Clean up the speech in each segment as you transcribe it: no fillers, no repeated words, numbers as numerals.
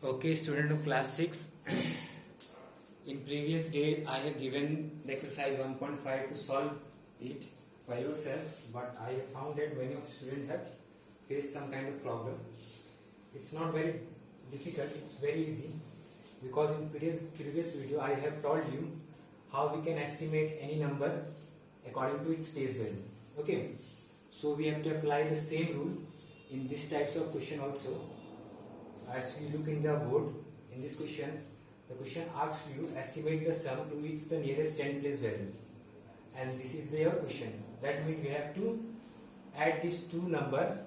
Okay, student of class 6. In previous day, I have given the exercise 1.5 to solve it by yourself, but I have found that many of students have faced some kind of problem. It's not very difficult, it's very easy, because in previous video I have told you how we can estimate any number according to its place value. Okay, so we have to apply the same rule in this types of question also. As we look in the board, in this question, the question asks you estimate the sum to its the nearest 10 place value, and this is your question. That means you have to add these two number,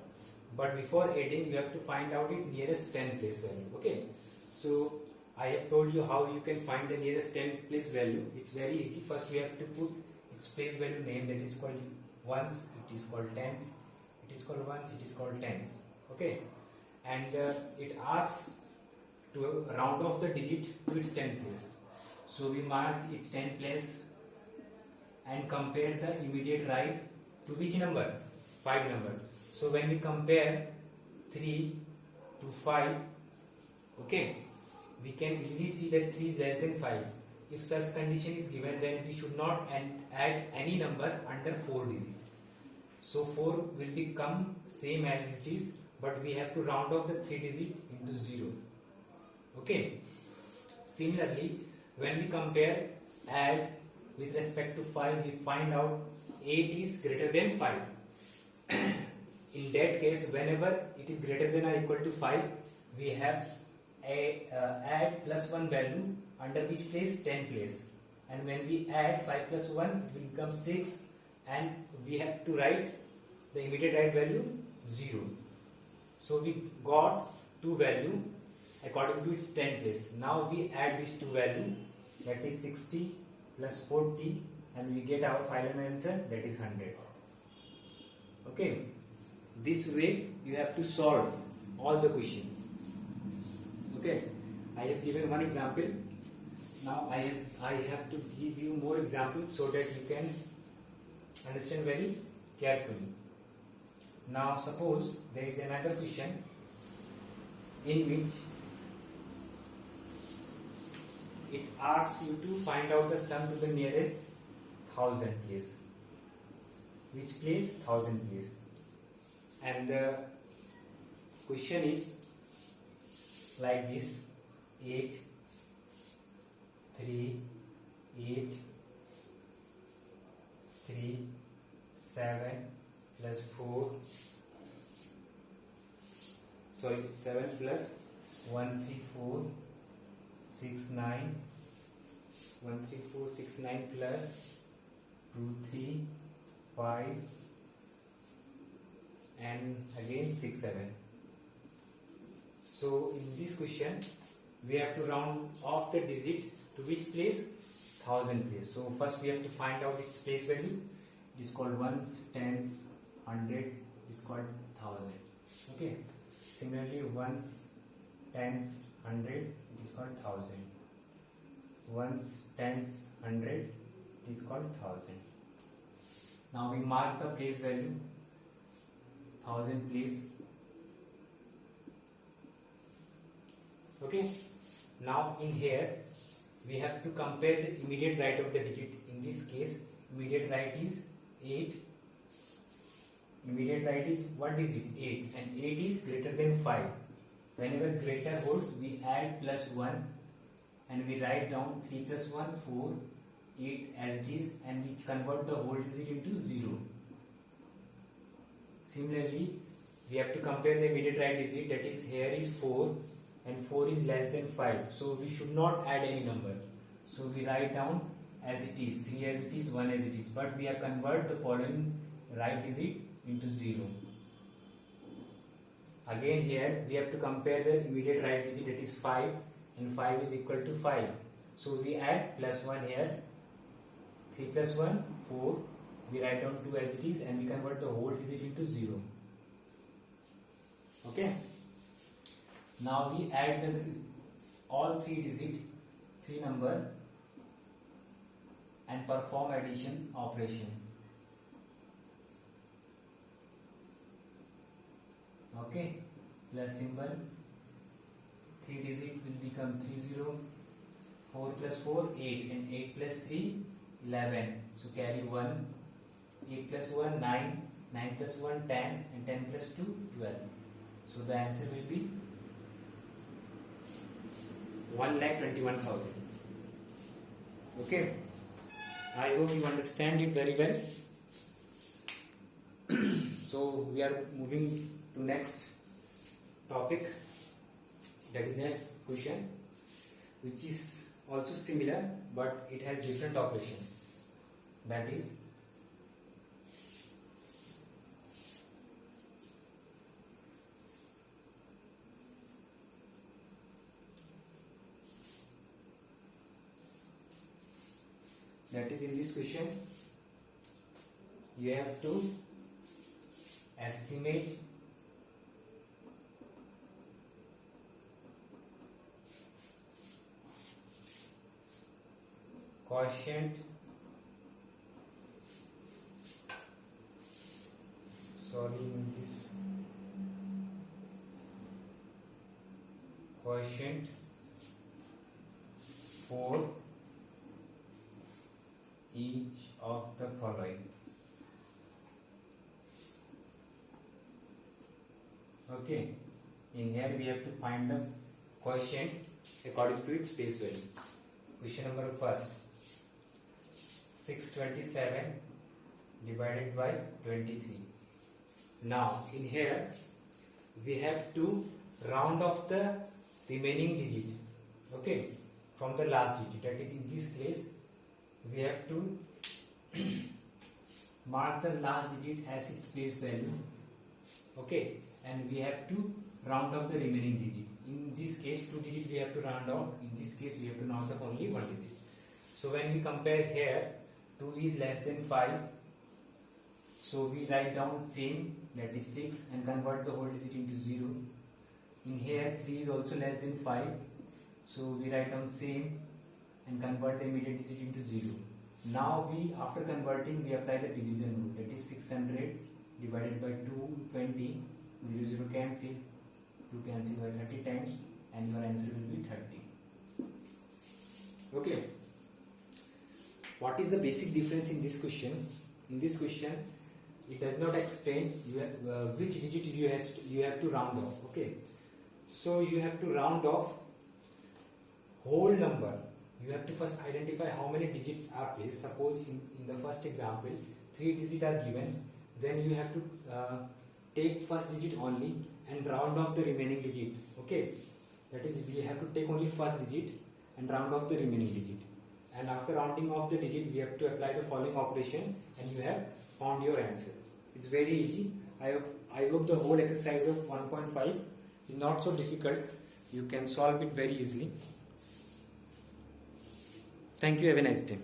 but before adding you have to find out its nearest 10 place value. Okay, so I have told you how you can find the nearest 10 place value. It's very easy. First we have to put its place value name, that is called ones, it is called tens, it is called ones, it is called tens. Okay, and it asks to round off the digit to its 10 place. So we mark its 10 place and compare the immediate right to which number? 5 number. So when we compare 3 to 5, okay, we can easily see that 3 is less than 5. If such condition is given, then we should not add any number under 4 digit. So 4 will become same as it is, but we have to round off the 3 digit into 0. Okay. Similarly, when we compare add with respect to 5, we find out 8 is greater than 5. In that case, whenever it is greater than or equal to 5, we have a add plus 1 value under which place? 10 place. And when we add 5 plus 1, it will become 6, and we have to write the immediate right value 0. So we got two value according to its 10 place. Now we add these two value, that is 60 plus 40, and we get our final answer, that is 100. Okay, this way you have to solve all the question. Okay, I have given one example. Now I have to give you more examples so that you can understand very carefully. Now suppose there is another question in which it asks you to find out the sum to the nearest 1000 place. Which place? 1000 place. And the question is like this: 8, 3, 8, 3, 7 plus 4, sorry, 7 plus 1, 3, 4, 6, 9, 1, 3, 4, 6, 9 plus 2, 3, 5, and again 6, 7. So in this question, we have to round off the digit to which place? 1000 place. So first we have to find out its place value. It is called ones, tens, 100 is called 1000. Okay. Similarly, ones, tens, 100 is called 1000. Ones, tens, 100 is called 1000. Now we mark the place value 1000 place. Okay. Now in here we have to compare the immediate right of the digit. In this case, immediate right is 8. Immediate right is what is it? 8, and 8 is greater than 5. Whenever greater holds, we add plus 1 and we write down 3 plus 1, 4, 8 as it is, and we convert the whole digit into 0. Similarly, we have to compare the immediate right digit, that is here is 4 and 4 is less than 5. So we should not add any number. So we write down as it is, 3 as it is, 1 as it is, but we have convert the following right digit into 0. Again here we have to compare the immediate right digit, that is 5, and 5 is equal to 5. So we add plus 1 here, 3 plus 1, 4, we write down 2 as it is, and we convert the whole digit into 0. Okay. Now we add all 3 digit, 3 number, and perform addition operation. Okay, plus symbol 3 digit will become 30, 4 plus 4 8, and 8 plus 3 11. So carry 1, 8 plus 1 9, 9 plus 1 10, and 10 plus 2 12. So the answer will be 1,21,000. Okay, I hope you understand it very well. So we are moving to next topic, that is next question, which is also similar but it has different operation. That is in this question you have to estimate quotient solving this quotient for each of the following. Okay, in here we have to find the quotient according to its space value. Question number first, 627 divided by 23. Now in here we have to round off the remaining digit, okay, from the last digit. That is, in this case we have to mark the last digit as its place value, okay, and we have to round off the remaining digit. In this case 2 digits we have to round off, in this case we have to round off only 1 digit. So when we compare here, 2 is less than 5, so we write down same, that is 6, and convert the whole digit into 0. In here 3 is also less than 5, so we write down same and convert the immediate digit into 0. Now we, after converting, we apply the division rule, that is 600 divided by 220, 0 0 cancel, 2 cancel by 30 times, and your answer will be 30. Okay, what is the basic difference in this question? In this question it does not explain which digit you have to round off, okay. So you have to round off whole number. You have to first identify how many digits are placed. Suppose in the first example 3 digits are given, then you have to take first digit only and round off the remaining digit, okay. That is, we have to take only first digit and round off the remaining digit, and after rounding off the digit we have to apply the following operation, and you have found your answer. It's very easy. I hope the whole exercise of 1.5 is not so difficult. You can solve it very easily. Thank you. Have a nice day.